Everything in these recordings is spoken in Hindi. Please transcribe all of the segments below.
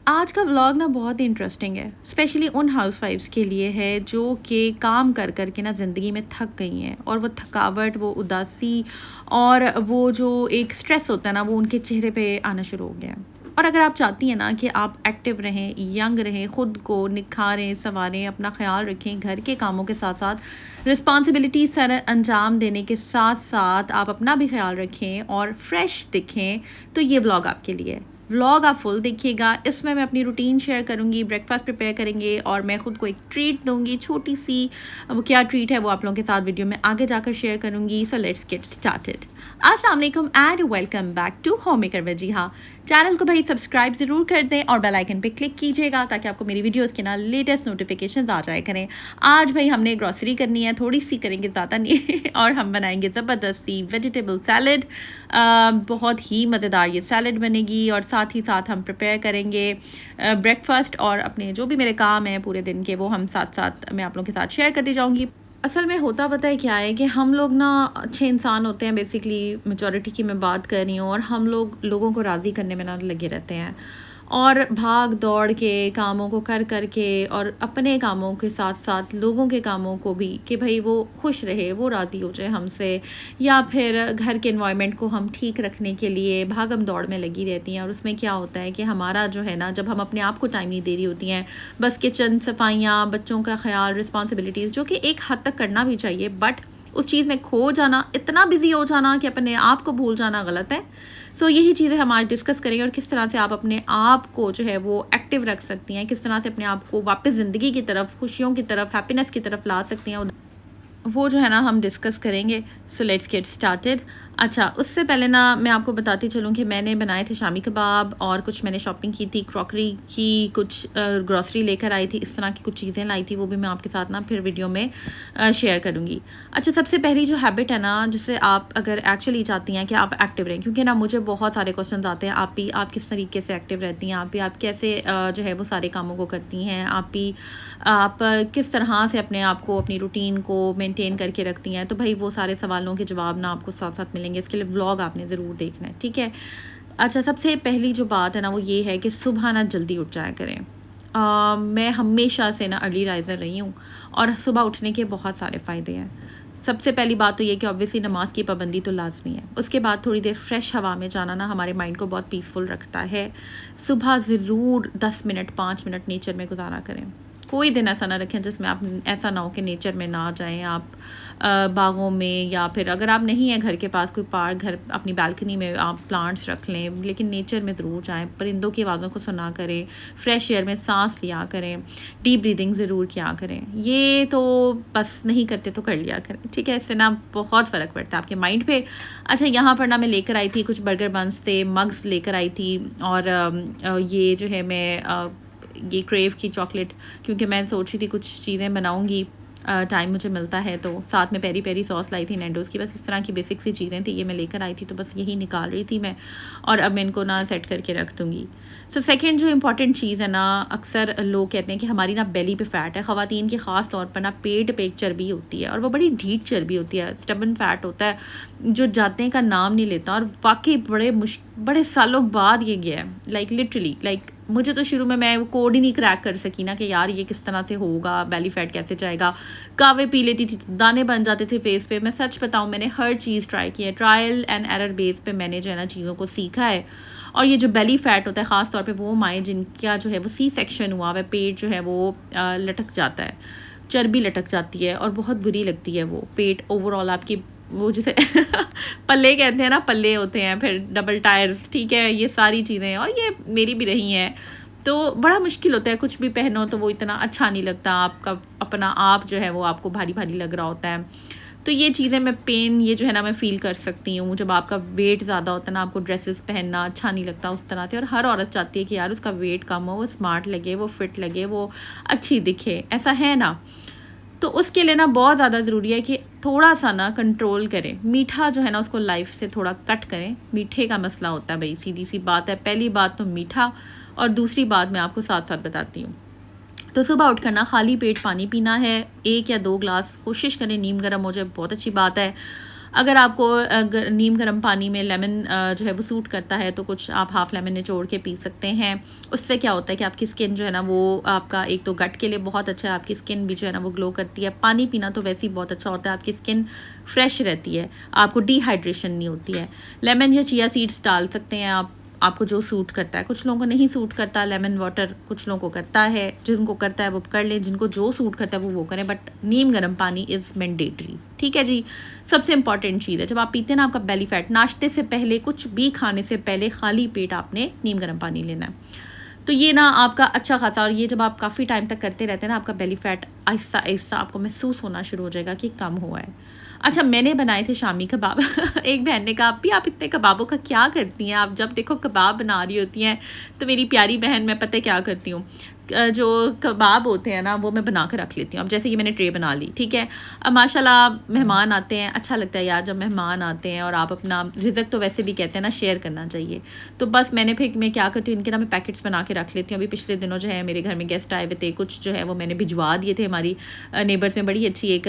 आज का व्लॉग ना बहुत ही इंटरेस्टिंग है, स्पेशली उन हाउसवाइफ्स के लिए है जो कि काम कर कर के ना ज़िंदगी में थक गई हैं और वो थकावट, वो उदासी और वो जो एक स्ट्रेस होता है ना, वो उनके चेहरे पे आना शुरू हो गया है। और अगर आप चाहती हैं ना कि आप एक्टिव रहें, यंग रहें, ख़ुद को निखारें, संवारें, अपना ख्याल रखें, घर के कामों के साथ साथ रिस्पॉन्सिबिलिटी सर अंजाम देने के साथ साथ आप अपना भी ख्याल रखें और फ्रेश दिखें, तो ये व्लॉग आपके लिए है। व्लॉग आप फुल देखिएगा। इसमें मैं अपनी रूटीन शेयर करूंगी, ब्रेकफास्ट प्रिपेयर करेंगे और मैं खुद को एक ट्रीट दूंगी छोटी सी। वो क्या ट्रीट है वो आप लोगों के साथ वीडियो में आगे जाकर शेयर करूंगी। So let's get started. अस्सलाम वालेकुम and welcome back to home maker with Jiha. Channel को भाई सब्सक्राइब ज़रूर कर दें और बेल आइकन पे क्लिक कीजिएगा ताकि आपको मेरी वीडियोस के ना लेटेस्ट नोटिफिकेशंस आ जाए करें। आज भाई हमने ग्रॉसरी करनी है, थोड़ी सी करेंगे, ज़्यादा नहीं और हम बनाएंगे ज़बरदस्त सी वेजिटेबल सैलड। बहुत ही मज़ेदार ये सैलड बनेगी और साथ ही साथ हम प्रिपेयर करेंगे ब्रेकफास्ट और अपने जो भी मेरे काम हैं पूरे दिन के वो हम साथ साथ मैं आप लोगों के साथ शेयर करती जाऊँगी। असल में होता पता है क्या है कि हम लोग ना अच्छे इंसान होते हैं, बेसिकली मेजॉरिटी की मैं बात कर रही हूँ, और हम लोगों को राज़ी करने में ना लगे रहते हैं और भाग दौड़ के कामों को कर कर के और अपने कामों के साथ साथ लोगों के कामों को भी कि भाई वो खुश रहे, वो राज़ी हो जाए हमसे, या फिर घर के एनवायरनमेंट को हम ठीक रखने के लिए भागम दौड़ में लगी रहती हैं। और उसमें क्या होता है कि हमारा जो है ना, जब हम अपने आप को टाइम नहीं दे रही होती हैं, बस किचन सफाइयाँ, बच्चों का ख्याल, रिस्पॉन्सिबिलिटीज़ जो कि एक हद तक करना भी चाहिए, बट उस चीज़ में खो जाना, इतना बिजी हो जाना कि अपने आप को भूल जाना गलत है। सो यही चीज़ें हम आज डिस्कस करेंगे और किस तरह से आप अपने आप को जो है वो एक्टिव रख सकती हैं, किस तरह से अपने आप को वापस ज़िंदगी की तरफ, खुशियों की तरफ, हैप्पीनेस की तरफ ला सकती हैं, वो जो है ना हम डिस्कस करेंगे। सो लेट्स गेट स्टार्टेड। अच्छा, उससे पहले ना मैं आपको बताती चलूँ कि मैंने बनाए थे शामी कबाब और कुछ मैंने शॉपिंग की थी, क्रॉकरी की, कुछ ग्रॉसरी लेकर आई थी, इस तरह की कुछ चीज़ें लाई थी, वो भी मैं आपके साथ ना फिर वीडियो में शेयर करूँगी। अच्छा, सबसे पहली जो हैबिट है ना, जिससे आप अगर एक्चुअली चाहती हैं कि आप एक्टिव रहें, क्योंकि ना मुझे बहुत सारे क्वेश्चन आते हैं, आप किस तरीके से एक्टिव रहती हैं, आप कैसे जो है वो सारे कामों को करती हैं, आप किस तरह से अपने आप को, अपनी रूटीन को मेंटेन करके रखती हैं। तो भाई वो सारे सवालों के जवाब ना आपको साथ साथ मिलेंगे, इसके लिए व्लॉग आपने ज़रूर देखना है, ठीक है। अच्छा, सबसे पहली जो बात है ना वो ये है कि सुबह ना जल्दी उठ जाया करें। मैं हमेशा से ना अर्ली राइज़र रही हूँ और सुबह उठने के बहुत सारे फ़ायदे हैं। सबसे पहली बात तो ये कि ऑब्वियसली नमाज की पाबंदी तो लाजमी है। उसके बाद थोड़ी देर फ्रेश हवा में जाना ना हमारे माइंड को बहुत पीसफुल रखता है। सुबह ज़रूर 10 मिनट 5 मिनट नेचर में गुजारा करें। कोई दिन ऐसा ना रखें जिसमें आप, ऐसा ना हो कि नेचर में ना जाएं आप, बागों में, या फिर अगर आप नहीं है घर के पास कोई पार्क, घर अपनी बालकनी में आप प्लांट्स रख लें, लेकिन नेचर में ज़रूर जाएं, परिंदों की आवाज़ों को सुना करें, फ्रेश एयर में सांस लिया करें, डीप ब्रीदिंग ज़रूर किया करें। ये तो बस नहीं करते तो कर लिया करें, ठीक है। इससे ना बहुत फ़र्क पड़ता है आपके माइंड पे। अच्छा, यहाँ पर ना मैं लेकर आई थी कुछ बर्गर बन्स थे, मग्स लेकर आई थी, और ये जो है मैं ये क्रेव की चॉकलेट, क्योंकि मैं सोच रही थी कुछ चीज़ें बनाऊंगी, टाइम मुझे मिलता है, तो साथ में पेरी पेरी सॉस लाई थी नैंडोज़ की। बस इस तरह की बेसिक सी चीज़ें थी, ये मैं लेकर आई थी, तो बस यही निकाल रही थी मैं, और अब मैं इनको ना सेट करके रख दूँगी। सो सेकंड जो इम्पॉर्टेंट चीज़ है ना, अक्सर लोग कहते हैं कि हमारी ना बेली पे फ़ैट है, ख़वातीन की ख़ास तौर पर ना पेट पे एक चर्बी होती है और वो बड़ी ढीठ चर्बी होती है, स्टबन फैट होता है जो जाने का नाम नहीं लेता, और वाकई बड़े सालों बाद ये गया है, लिटरली मुझे तो शुरू में मैं वो कोड ही नहीं क्रैक कर सकी ना कि यार ये किस तरह से होगा, बेली फैट कैसे जाएगा। कावे पी लेती थी, दाने बन जाते थे फेस पे। मैं सच बताऊँ, मैंने हर चीज़ ट्राई की है, ट्रायल एंड एरर बेस पे मैंने जो है ना चीज़ों को सीखा है। और ये जो बेली फैट होता है, ख़ास तौर पे वो माएँ जिनका जो है वो सी सेक्शन हुआ वह पेट जो है वो लटक जाता है, चर्बी लटक जाती है और बहुत बुरी लगती है वो पेट ओवरऑल आपकी, वो जिसे पल्ले कहते हैं ना, पल्ले होते हैं, फिर डबल टायर्स, ठीक है, ये सारी चीज़ें, और ये मेरी भी रही हैं। तो बड़ा मुश्किल होता है, कुछ भी पहनो तो वो इतना अच्छा नहीं लगता, आपका अपना आप जो है वो आपको भारी भारी लग रहा होता है। तो ये चीज़ें मैं पेन ये जो है ना मैं फ़ील कर सकती हूँ। जब आपका वेट ज़्यादा होता है ना, आपको ड्रेसेस पहनना अच्छा नहीं लगता उस तरह से, और हर औरत चाहती है कि यार उसका वेट कम हो, वो स्मार्ट लगे, वो फिट लगे, वो अच्छी दिखे, ऐसा है ना। तो उसके लिए ना बहुत ज़्यादा ज़रूरी है कि थोड़ा सा ना कंट्रोल करें, मीठा जो है ना उसको लाइफ से थोड़ा कट करें। मीठे का मसला होता है भाई, सीधी सी बात है। पहली बात तो मीठा, और दूसरी बात मैं आपको साथ साथ बताती हूँ। तो सुबह उठ कर ना खाली पेट पानी पीना है, 1 या 2 ग्लास, कोशिश करें नीम गर्म हो जाए, बहुत अच्छी बात है। अगर आपको नीम गर्म पानी में लेमन जो है वो सूट करता है तो कुछ आप हाफ़ लेमन निचोड़ के पी सकते हैं। उससे क्या होता है कि आपकी स्किन जो है ना वो आपका एक तो गट के लिए बहुत अच्छा है, आपकी स्किन भी जो है ना वो ग्लो करती है। पानी पीना तो वैसे ही बहुत अच्छा होता है, आपकी स्किन फ्रेश रहती है, आपको डिहाइड्रेशन नहीं होती है। लेमन या चिया सीड्स डाल सकते हैं आप, आपको जो सूट करता है। कुछ लोगों को नहीं सूट करता लेमन वाटर, कुछ लोगों को करता है, जिनको करता है वो कर लें, जिनको जो सूट करता है वो करें, बट नीम गर्म पानी इज़ मैंडेटरी। ठीक है जी। सबसे इंपॉर्टेंट चीज़ है, जब आप पीते हैं ना आपका बेली फैट, नाश्ते से पहले, कुछ भी खाने से पहले खाली पेट आपने नीम गर्म पानी लेना है। तो ये ना आपका अच्छा खासा, और ये जब आप काफ़ी टाइम तक करते रहते हैं ना, आपका बेली फैट आहिस्ता आहिस्ता आपको महसूस होना शुरू हो जाएगा कि कम हुआ है। अच्छा, मैंने बनाए थे शामी कबाब एक बहन ने कहा आप भी, आप इतने कबाबों का क्या करती हैं, आप जब देखो कबाब बना रही होती हैं। तो मेरी प्यारी बहन, मैं पता है क्या करती हूँ, जो कबाब होते हैं ना वो मैं बना के रख लेती हूँ। अब जैसे कि मैंने ट्रे बना ली, ठीक है। अब माशाल्लाह मेहमान आते हैं, अच्छा लगता है यार जब मेहमान आते हैं, और आप अपना रिज़्क तो वैसे भी कहते हैं ना शेयर करना चाहिए। तो बस मैं क्या करती हूँ, इनके ना मैं पैकेट्स बना के रख लेती हूँ। अभी पिछले दिनों जो है मेरे घर में गेस्ट आए हुए थे, कुछ जो है वो मैंने भिजवा दिए थे। हमारी नेबर्स में बड़ी अच्छी एक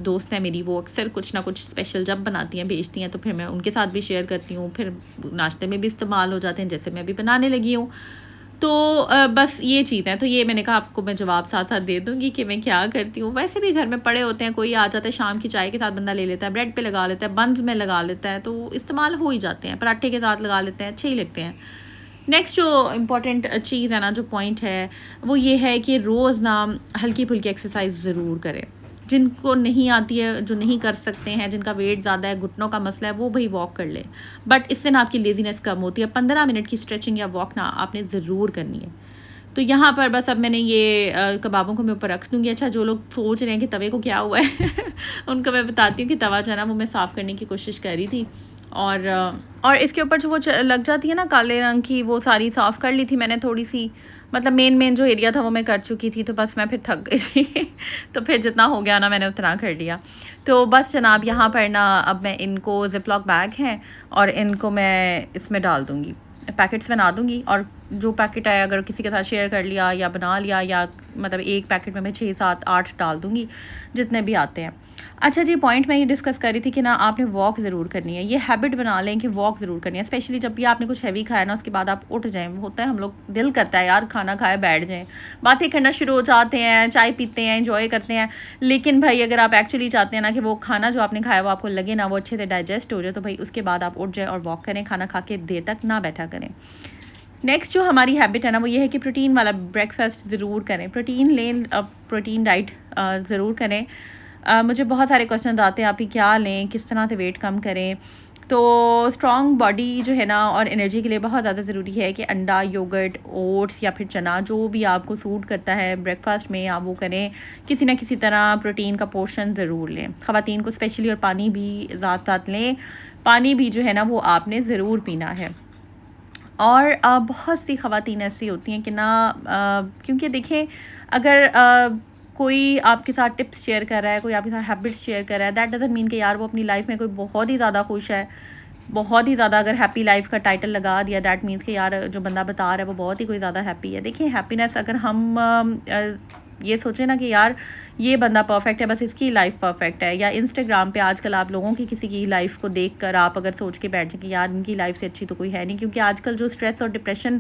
दोस्त है मेरी, वो अक्सर कुछ ना कुछ स्पेशल जब बनाती हैं भेजती हैं, तो फिर मैं उनके साथ भी शेयर करती हूँ, फिर नाश्ते में भी इस्तेमाल हो जाते हैं, जैसे मैं अभी बनाने लगी हूँ। तो बस ये चीज़ है। तो ये मैंने कहा आपको मैं जवाब साथ साथ दे दूँगी कि मैं क्या करती हूँ। वैसे भी घर में पड़े होते हैं, कोई आ जाता है शाम की चाय के साथ, बंदा ले लेता है, ब्रेड पे लगा लेता है, बन्स में लगा लेता है, तो इस्तेमाल हो ही जाते हैं। पराठे के साथ लगा लेते हैं, अच्छे ही लगते हैं। नेक्स्ट जो इम्पॉर्टेंट चीज़ है ना, जो पॉइंट है, वो ये है कि रोज़ ना हल्की फुल्की एक्सरसाइज ज़रूर करें। जिनको नहीं आती है, जो नहीं कर सकते हैं, जिनका वेट ज़्यादा है, घुटनों का मसला है, वो भाई वॉक कर ले, बट इससे ना आपकी लेज़ीनेस कम होती है। 15 मिनट की स्ट्रेचिंग या वॉक ना आपने ज़रूर करनी है। तो यहाँ पर बस अब मैंने ये कबाबों को मैं ऊपर रख दूँगी। अच्छा, जो लोग सोच रहे हैं कि तवे को क्या हुआ है उनको मैं बताती हूँ कि तवा जो है ना वो मैं साफ़ करने की कोशिश कर रही थी, और इसके ऊपर जो वो लग जाती है ना काले रंग की, वो सारी साफ़ कर ली थी मैंने थोड़ी सी। मतलब मेन जो एरिया था वो मैं कर चुकी थी, तो बस मैं फिर थक गई थी तो फिर जितना हो गया ना मैंने उतना कर लिया। तो बस जनाब, यहाँ पर ना अब मैं इनको ज़िपलॉक बैग हैं और इनको मैं इसमें डाल दूँगी, पैकेट्स बना दूँगी। और जो पैकेट है अगर किसी के साथ शेयर कर लिया या बना लिया, या मतलब एक पैकेट में मैं 6, 7, 8 डाल दूँगी, जितने भी आते हैं। अच्छा जी, पॉइंट मैं ये डिस्कस कर रही थी कि ना आपने वॉक ज़रूर करनी है। ये हैबिट बना लें कि वॉक ज़रूर करनी है, स्पेशली जब भी आपने कुछ हैवी खाया ना, उसके बाद आप उठ जाएँ। होता है हम लोग दिल करता है यार खाना खाए बैठ जाएँ, बातें करना शुरू हो जाते हैं, चाय पीते हैं, एंजॉय करते हैं। लेकिन भाई अगर आप एक्चुअली चाहते हैं ना कि वो खाना जो आपने खाया वो आपको लगे ना, वो अच्छे से डाइजेस्ट हो जाए, तो भाई उसके बाद आप उठ जाएँ और वॉक करें। खाना खा के देर तक ना बैठा करें। नेक्स्ट जो हमारी हैबिट है ना, वो ये है कि प्रोटीन वाला ब्रेकफास्ट ज़रूर करें। प्रोटीन लें, प्रोटीन डाइट ज़रूर करें। मुझे बहुत सारे क्वेश्चन आते हैं, आप ही क्या लें, किस तरह से वेट कम करें। तो स्ट्रॉन्ग बॉडी जो है ना और एनर्जी के लिए बहुत ज़्यादा ज़रूरी है कि अंडा, योगर्ट, ओट्स या फिर चना, जो भी आपको सूट करता है ब्रेकफास्ट में, आप वो करें। किसी ना किसी तरह प्रोटीन का पोर्शन ज़रूर लें, ख़वातीन को स्पेशली। और पानी भी साथ लें, पानी भी जो है ना वो आपने ज़रूर पीना है। और बहुत सी ख़वातीन ऐसी होती हैं कि ना, क्योंकि देखें अगर कोई आपके साथ टिप्स शेयर कर रहा है, कोई आपके साथ हैबिट्स शेयर कर रहा है, दैट डज़न्ट मीन कि यार वो अपनी लाइफ में कोई बहुत ही ज़्यादा खुश है, बहुत ही ज़्यादा। अगर हैप्पी लाइफ का टाइटल लगा दिया, दैट मीन्स कि यार जो बंदा बता रहा है वो बहुत ही कोई ज़्यादा हैप्पी है। देखिए, हैप्पीनेस अगर हम ये सोचें ना कि यार ये बंदा परफेक्ट है, बस इसकी लाइफ परफेक्ट है, या इंस्टाग्राम पे आजकल आप लोगों की किसी की लाइफ को देखकर आप अगर सोच के बैठ जाए कि यार इनकी लाइफ से अच्छी तो कोई है नहीं। क्योंकि आजकल जो स्ट्रेस और डिप्रेशन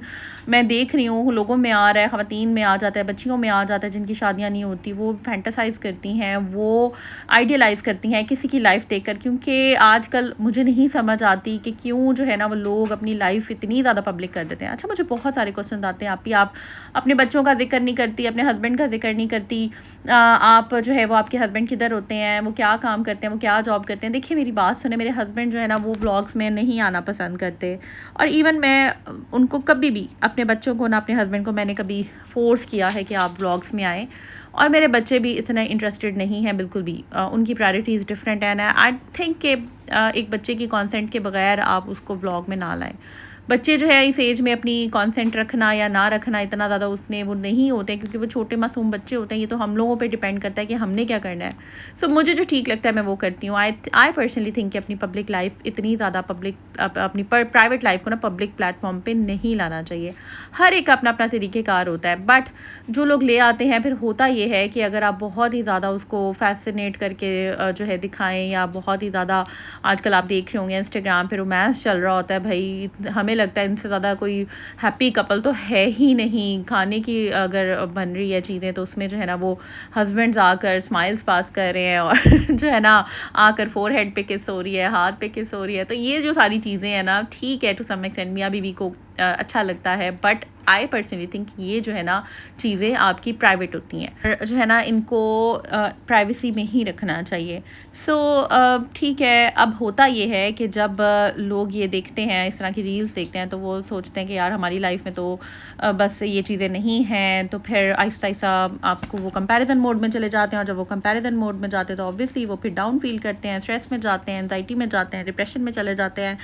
मैं देख रही हूँ लोगों में आ रहा है, ख़वातीन में आ जाता है, बच्चियों में आ जाता है, जिनकी शादियाँ नहीं होती, वो फैंटासाइज करती हैं, वो आइडियलाइज़ करती हैं किसी की लाइफ देखकर। क्योंकि आजकल मुझे नहीं समझ आती कि क्यों जो है ना वो लोग अपनी लाइफ इतनी ज़्यादा पब्लिक कर देते हैं। अच्छा, मुझे बहुत सारे क्वेश्चन आते हैं, आप अपने बच्चों का जिक्र नहीं करती, अपने हस्बैंड का जिक्र नहीं करती, आप जो है वो आपके हस्बैंड किधर होते हैं, वो क्या काम करते हैं, वो क्या जॉब करते हैं। देखिए, मेरी बात सुने, मेरे हस्बैंड जो है ना वो व्लॉग्स में नहीं आना पसंद करते, और इवन मैं उनको कभी भी, अपने बच्चों को ना अपने हस्बैंड को मैंने कभी फ़ोर्स किया है कि आप व्लॉग्स में आएँ, और मेरे बच्चे भी इतना इंटरेस्टेड नहीं हैं बिल्कुल भी। उनकी प्रायोरिटीज़ डिफरेंट हैं। आई थिंक कि एक बच्चे की कंसेंट के बगैर आप उसको व्लॉग में ना लाएं। बच्चे जो है इस एज में अपनी कॉन्सेंट रखना या ना रखना इतना ज़्यादा उसने वो नहीं होते हैं, क्योंकि वो छोटे मासूम बच्चे होते हैं। ये तो हम लोगों पे डिपेंड करता है कि हमने क्या करना है। सो मुझे जो ठीक लगता है मैं वो करती हूँ। आई पर्सनली थिंक कि अपनी पब्लिक लाइफ इतनी ज़्यादा अपनी प्राइवेट लाइफ को ना पब्लिक प्लेटफॉर्म पे नहीं लाना चाहिए। हर एक का अपना अपना तरीक़ेकार होता है, बट जो लोग ले आते हैं फिर होता ये है कि अगर आप बहुत ही ज़्यादा उसको फैसिनेट करके जो है दिखाएं, या बहुत ही ज़्यादा आजकल आप देख रहे होंगे इंस्टाग्राम पे रोमांस चल रहा होता है, भाई हमें लगता है इनसे ज़्यादा कोई हैप्पी कपल तो है ही नहीं। खाने की अगर बन रही है चीज़ें तो उसमें जो है ना वो हस्बैंड्स आकर स्माइल्स पास कर रहे हैं और जो है ना आकर फोरहेड पे किस हो रही है, हाथ पे किस हो रही है। तो ये जो सारी चीज़ें हैं ना, ठीक है टू सम एक्सटेंट मियाँ बीवी को अच्छा लगता है, बट आई पर्सनली थिंक ये जो है ना चीज़ें आपकी प्राइवेट होती हैं, जो है ना इनको प्राइवेसी में ही रखना चाहिए। सो ठीक है। अब होता ये है कि जब लोग ये देखते हैं, इस तरह की रील्स देखते हैं, तो वो सोचते हैं कि यार हमारी लाइफ में तो बस ये चीज़ें नहीं हैं, तो फिर आहिस्ता आहिस्ता आपको वो कंपैरिजन मोड में चले जाते हैं, और जब वो कंपैरिजन मोड में जाते हैं तो ऑब्वियसली वो फिर डाउन फील करते हैं, स्ट्रेस में जाते हैं, एंजाइटी में जाते हैं, डिप्रेशन में चले जाते हैं।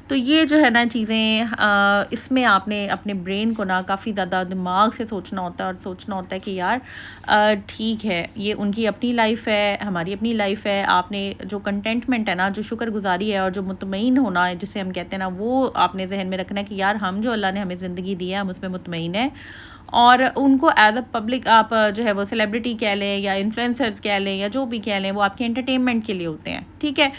तो ये जो है ना चीज़ें, इसमें आपने अपने ब्रेन को ना काफ़ी ज़्यादा दिमाग से सोचना होता है, और सोचना होता है कि यार ठीक है, ये उनकी अपनी लाइफ है, हमारी अपनी लाइफ है। आपने जो कंटेंटमेंट है ना, जो शुक्रगुजारी है और जो मुतमईन होना है जिसे हम कहते हैं ना, वो आपने जहन में रखना है कि यार हम जो अल्लाह ने हमें ज़िंदगी दी है हम उसमें मुतमईन है। और उनको एज अ पब्लिक आप जो है वो सेलिब्रिटी कह लें या इन्फ्लुएंसर्स कह लें या जो भी कह लें, वो आपके एंटरटेनमेंट के लिए होते हैं, ठीक है।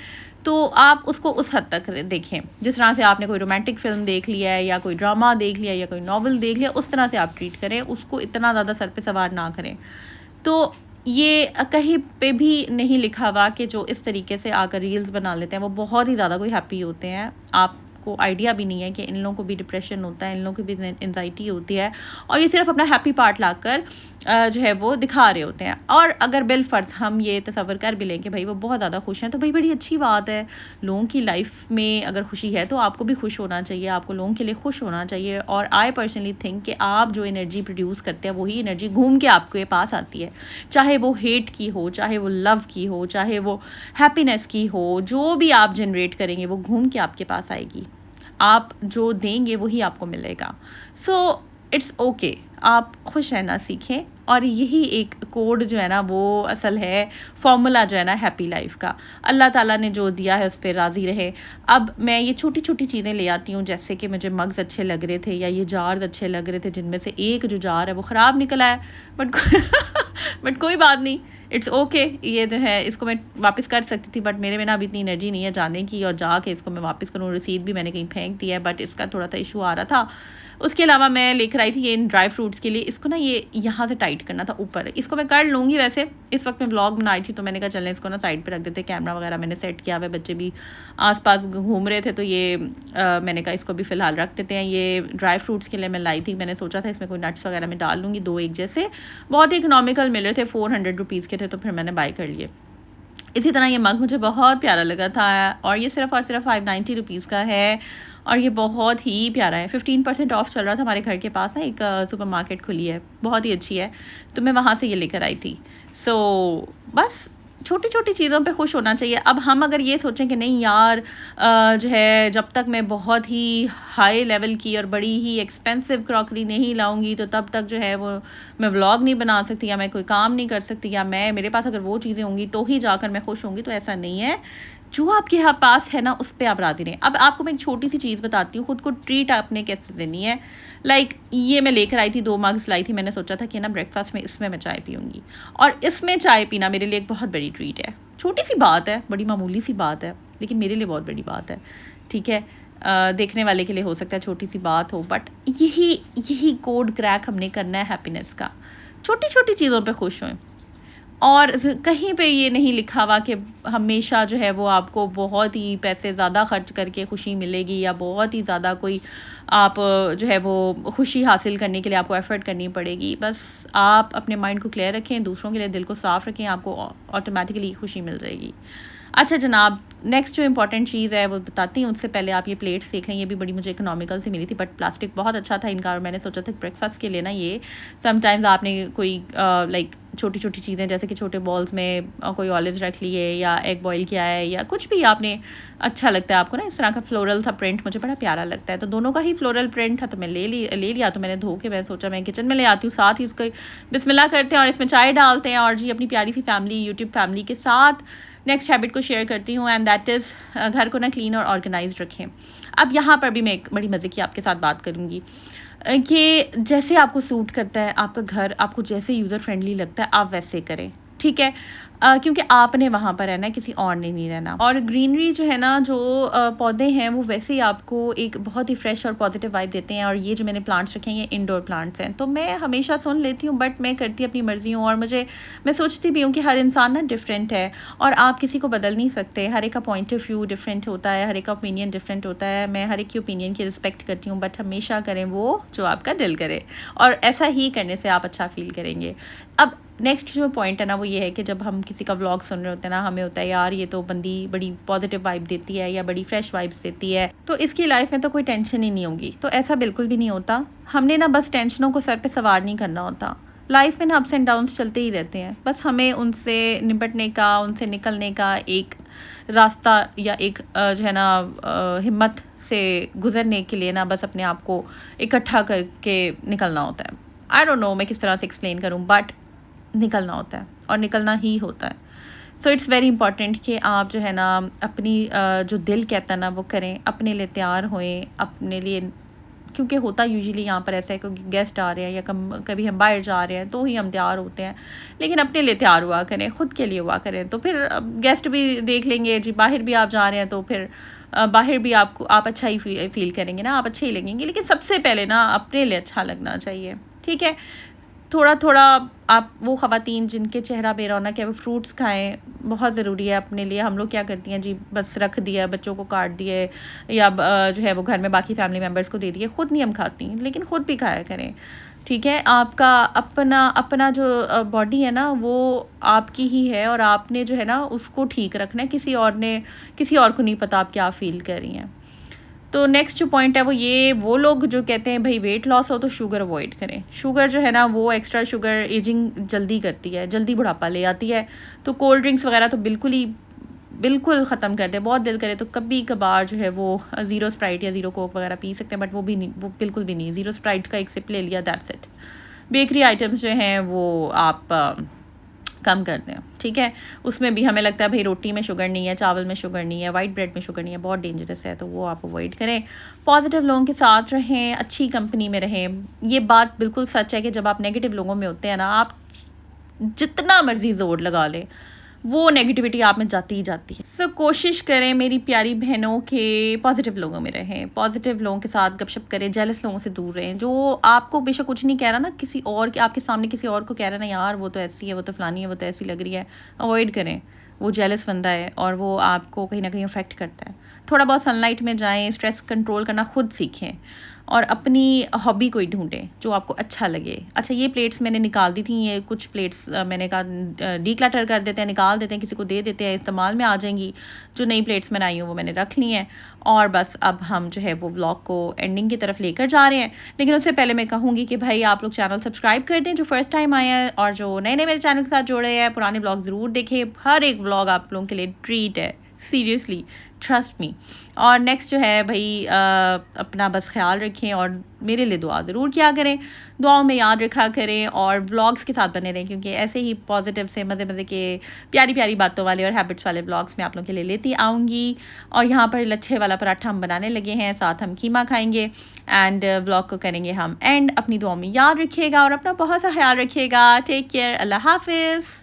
तो आप उसको उस हद तक देखें, जिस तरह से आपने कोई रोमांटिक फ़िल्म देख लिया है या कोई ड्रामा देख लिया या कोई नॉवल देख लिया, उस तरह से आप ट्रीट करें, उसको इतना ज़्यादा सर पे सवार ना करें। तो ये कहीं पे भी नहीं लिखा हुआ कि जो इस तरीके से आकर रील्स बना लेते हैं वो बहुत ही ज़्यादा कोई हैप्पी होते हैं। आपको आइडिया भी नहीं है कि इन लोगों को भी डिप्रेशन होता है, इन लोगों की भी एंजाइटी होती है, और ये सिर्फ अपना हैप्पी पार्ट लाकर जो है वो दिखा रहे होते हैं। और अगर बिलफर्ज हम ये तसव्वुर कर भी लें कि भाई वो बहुत ज़्यादा खुश हैं, तो भाई बड़ी अच्छी बात है। लोगों की लाइफ में अगर खुशी है तो आपको भी खुश होना चाहिए, आपको लोगों के लिए खुश होना चाहिए। और आई पर्सनली थिंक कि आप जो एनर्जी प्रोड्यूस करते हैं वही एनर्जी घूम के आपके पास आती है, चाहे वो हेट की हो, चाहे वो लव की हो, चाहे वो हैप्पीनेस की हो। जो भी आप जनरेट करेंगे वो घूम के आपके पास आएगी। आप जो देंगे वही आपको मिलेगा। सो इट्स ओके, आप खुश रहना सीखें, और यही एक कोड जो है ना वो असल है, फॉर्मूला जो है ना हैप्पी लाइफ का। अल्लाह ताला ने जो दिया है उस पर राज़ी रहे। अब मैं ये छोटी छोटी चीज़ें ले आती हूँ, जैसे कि मुझे मग्स अच्छे लग रहे थे या ये जार्स अच्छे लग रहे थे, जिनमें से एक जो जार है वो ख़राब निकला है, बट बट कोई बात नहीं, इट्स ओके। ये जो है इसको मैं वापस कर सकती थी, बट मेरे में ना अभी इतनी एनर्जी नहीं है जाने की और जाके इसको मैं वापस करूँ। रसीद भी मैंने कहीं फेंक दिया है, बट इसका थोड़ा सा इशू आ रहा था। उसके अलावा मैं लेकर आई थी ये इन ड्राई फ्रूट्स के लिए, इसको ना ये यहाँ से टाइट करना था ऊपर। इसको मैं कर लूँगी, वैसे इस वक्त मैं व्लॉग बनाई थी तो मैंने कहा चलें इसको ना साइड पे रख देते। कैमरा वगैरह मैंने सेट किया हुआ है, बच्चे भी आसपास घूम रहे थे, तो ये मैंने कहा इसको भी फ़िलहाल रख देते हैं। ये ड्राई फ्रूट्स के लिए मैं लाई थी, मैंने सोचा था इसमें कोई नट्स वगैरह मैं डाल लूँगी, 2 एक जैसे, बहुत ही इकनॉमिकल मिल रहे थे, 400 रुपीज़ के थे, तो फिर मैंने बाई कर लिए। इसी तरह ये मग मुझे बहुत प्यारा लगा था, और ये सिर्फ़ और सिर्फ 590 रुपीज़ का है, और ये बहुत ही प्यारा है। 15% ऑफ चल रहा था हमारे घर के पास ना, एक सुपरमार्केट खुली है, बहुत ही अच्छी है, तो मैं वहाँ से ये लेकर आई थी। सो बस छोटी छोटी चीज़ों पे खुश होना चाहिए। अब हम अगर ये सोचें कि नहीं यार जो है जब तक मैं बहुत ही हाई लेवल की और बड़ी ही एक्सपेंसिव क्रॉकरी नहीं लाऊंगी तो तब तक जो है वो मैं व्लॉग नहीं बना सकती, या मैं कोई काम नहीं कर सकती, या मेरे पास अगर वो चीज़ें होंगी तो ही जाकर मैं खुश होंगी, तो ऐसा नहीं है। जो आपके यहाँ पास है ना उस पर आप राज़ी रहें। अब आपको मैं एक छोटी सी चीज़ बताती हूँ, ख़ुद को ट्रीट आपने कैसे देनी है। लाइक ये मैं लेकर आई थी, 2 मग्स लाई थी, मैंने सोचा था कि ना ब्रेकफास्ट में इसमें मैं चाय पीऊँगी, और इसमें चाय पीना मेरे लिए एक बहुत बड़ी ट्रीट है। छोटी सी बात है, बड़ी मामूली सी बात है, लेकिन मेरे लिए बहुत बड़ी बात है, ठीक है। देखने वाले के लिए हो सकता है छोटी सी बात हो, बट यही कोड क्रैक हमने करना है हैप्पीनेस का। छोटी छोटी चीज़ों पे खुश हों, और कहीं पे ये नहीं लिखा हुआ कि हमेशा जो है वो आपको बहुत ही पैसे ज़्यादा खर्च करके खुशी मिलेगी, या बहुत ही ज़्यादा कोई आप जो है वो खुशी हासिल करने के लिए आपको एफ़र्ट करनी पड़ेगी। बस आप अपने माइंड को क्लियर रखें, दूसरों के लिए दिल को साफ़ रखें, आपको ऑटोमेटिकली खुशी मिल जाएगी। अच्छा जनाब, नेक्स्ट जो इंपॉर्टेंट चीज़ है वो बताती हूँ, उससे पहले आप ये प्लेट्स देख लें। ये भी बड़ी मुझे इकोनॉमिकल से मिली थी, बट प्लास्टिक बहुत अच्छा था इनका, और मैंने सोचा था ब्रेकफास्ट के लिए ना ये समटाइम्स आपने कोई लाइक छोटी छोटी चीज़ें जैसे कि छोटे बॉल्स में कोई ऑलिव्स रख लिए या एग बॉईल किया है या कुछ भी आपने अच्छा लगता है आपको ना, इस तरह का फ्लोरल सा प्रिंट मुझे बड़ा प्यारा लगता है। तो दोनों का ही फ्लोरल प्रिंट था तो मैं ले लिया। तो मैंने धो के मैं सोचा मैं किचन में ले आती हूँ, साथ ही इसको बिस्मिल्लाह करते हैं और इसमें चाय डालते हैं और जी अपनी प्यारी सी फैमिली, यूट्यूब फैमिली के साथ नेक्स्ट हैबिट को शेयर करती हूँ, एंड दैट इज़ घर को ना क्लीन और ऑर्गेनाइज्ड रखें। अब यहाँ पर भी मैं एक बड़ी मज़े की आपके साथ बात करूँगी कि जैसे आपको सूट करता है आपका घर, आपको जैसे यूज़र फ्रेंडली लगता है आप वैसे करें, ठीक है। क्योंकि आपने वहाँ पर रहना है, किसी और ने नहीं रहना। और ग्रीनरी जो है ना, जो पौधे हैं वो वैसे ही आपको एक बहुत ही फ्रेश और पॉजिटिव वाइब देते हैं। और ये जो मैंने प्लांट्स रखे हैं ये इंडोर प्लांट्स हैं, तो मैं हमेशा सुन लेती हूँ बट मैं करती अपनी मर्ज़ी हूँ। और मैं सोचती भी हूँ कि हर इंसान ना डिफरेंट है और आप किसी को बदल नहीं सकते। हर एक का पॉइंट ऑफ व्यू डिफरेंट होता है, हर एक का ओपिनियन डिफरेंट होता है। मैं हर एक की ओपिनियन की रिस्पेक्ट करती हूँ, बट हमेशा करें वो जो आपका दिल करे, और ऐसा ही करने से आप अच्छा फील करेंगे। अब नेक्स्ट जो पॉइंट है ना वो ये है कि जब हम किसी का व्लॉग सुन रहे होते हैं ना, हमें होता है यार ये तो बंदी बड़ी पॉजिटिव वाइब देती है या बड़ी फ्रेश वाइब्स देती है, तो इसकी लाइफ में तो कोई टेंशन ही नहीं होगी। तो ऐसा बिल्कुल भी नहीं होता। हमने ना बस टेंशनों को सर पे सवार नहीं करना होता। लाइफ में ना अप्स एंड डाउन्स चलते ही रहते हैं, बस हमें उनसे निपटने का, उनसे निकलने का एक रास्ता या एक जो है ना हिम्मत से गुजरने के लिए ना बस अपने आप को इकट्ठा करके निकलना होता है। आई डोंट नो मैं किस तरह से एक्सप्लेन करूँ, बट निकलना होता है और निकलना ही होता है। सो इट्स वेरी इंपॉर्टेंट कि आप जो है ना अपनी जो दिल कहता है ना वो करें, अपने लिए तैयार होएं, अपने लिए, क्योंकि होता यूजुअली यहाँ पर ऐसा है क्योंकि गेस्ट आ रहे हैं या कभी हम बाहर जा रहे हैं तो ही हम तैयार होते हैं, लेकिन अपने लिए तैयार हुआ करें, ख़ुद के लिए हुआ करें। तो फिर गेस्ट भी देख लेंगे जी, बाहर भी आप जा रहे हैं तो फिर बाहर भी आप अच्छा ही फील करेंगे ना, आप अच्छे ही लगेंगे, लेकिन सबसे पहले ना अपने लिए अच्छा लगना चाहिए, ठीक है। थोड़ा थोड़ा आप वो ख़वातीन जिनके चेहरा बेरौनक है वो फ्रूट्स खाएं, बहुत ज़रूरी है अपने लिए। हम लोग क्या करती हैं जी, बस रख दिया, बच्चों को काट दिए या जो है वो घर में बाकी फैमिली मेम्बर्स को दे दिए, ख़ुद नहीं हम खाती, लेकिन ख़ुद भी खाया करें, ठीक है। आपका अपना जो बॉडी है ना वो आपकी ही है और आपने जो है ना उसको ठीक रखना है, किसी और को नहीं पता आप क्या फ़ील कर रही हैं। तो नेक्स्ट जो पॉइंट है वो लोग जो कहते हैं भाई वेट लॉस हो तो शुगर अवॉइड करें। शुगर जो है ना वो एक्स्ट्रा शुगर एजिंग जल्दी करती है, जल्दी बुढ़ापा ले आती है। तो कोल्ड ड्रिंक्स वगैरह तो बिल्कुल ख़त्म कर दे। बहुत दिल करे तो कभी कभार जो है वो ज़ीरो स्प्राइट या ज़ीरो कोक वगैरह पी सकते हैं, बट वो बिल्कुल भी नहीं। ज़ीरो स्प्राइट का एक सिप ले लिया, दैट्स इट। बेकरी आइटम्स जो हैं वो आप कम कर दें, ठीक है। उसमें भी हमें लगता है भाई रोटी में शुगर नहीं है, चावल में शुगर नहीं है, वाइट ब्रेड में शुगर नहीं है, बहुत डेंजरस है, तो वो आप अवॉइड करें। पॉजिटिव लोगों के साथ रहें, अच्छी कंपनी में रहें। ये बात बिल्कुल सच है कि जब आप नेगेटिव लोगों में होते हैं ना, आप जितना मर्जी जोर लगा लें वो नेगेटिविटी आप में जाती ही जाती है। सो कोशिश करें मेरी प्यारी बहनों के पॉजिटिव लोगों में रहें, पॉजिटिव लोगों के साथ गपशप करें, जेलस लोगों से दूर रहें। जो आपको बेशक कुछ नहीं कह रहा ना, किसी और के आपके सामने किसी और को कह रहा ना यार वो तो ऐसी है, वो तो फलानी है, वो तो ऐसी लग रही है, अवॉइड करें। वो जेलस बंदा है और वो आपको कहीं ना कहीं अफेक्ट करता है। थोड़ा बहुत सनलाइट में जाएं, स्ट्रेस कंट्रोल करना खुद सीखें और अपनी हॉबी कोई ढूंढें जो आपको अच्छा लगे। अच्छा, ये प्लेट्स मैंने निकाल दी थी, ये कुछ प्लेट्स मैंने कहा डीक्लटर कर देते हैं, निकाल देते हैं, किसी को दे देते हैं, इस्तेमाल में आ जाएंगी। जो नई प्लेट्स मैंने आई हूँ वो मैंने रख ली हैं और बस अब हम जो है वो व्लॉग को एंडिंग की तरफ लेकर जा रहे हैं। लेकिन उससे पहले मैं कहूँगी कि भाई आप लोग चैनल सब्सक्राइब कर दें जो फर्स्ट टाइम आए हैं, और जो नए मेरे चैनल के साथ जुड़े हैं पुराने व्लॉग ज़रूर देखें। हर एक व्लॉग आप लोगों के लिए ट्रीट है, सीरियसली, ट्रस्ट मी। और नेक्स्ट जो है भाई अपना बस ख्याल रखें और मेरे लिए दुआ ज़रूर किया करें, दुआओं में याद रखा करें और व्लॉग्स के साथ बने रहें, क्योंकि ऐसे ही पॉजिटिव से मज़े के प्यारी प्यारी बातों वाले और हैबिट्स वाले व्लॉग्स मैं आप लोगों के लिए लेती आऊँगी। और यहाँ पर लच्छे वाला पराठा हम बनाने लगे हैं, साथ हम कीमा खाएँगे एंड व्लॉग को करेंगे हम एंड। अपनी दुआओं में याद रखिएगा और अपना बहुत सा ख्याल रखिएगा। टेक केयर, अल्लाह हाफिज़।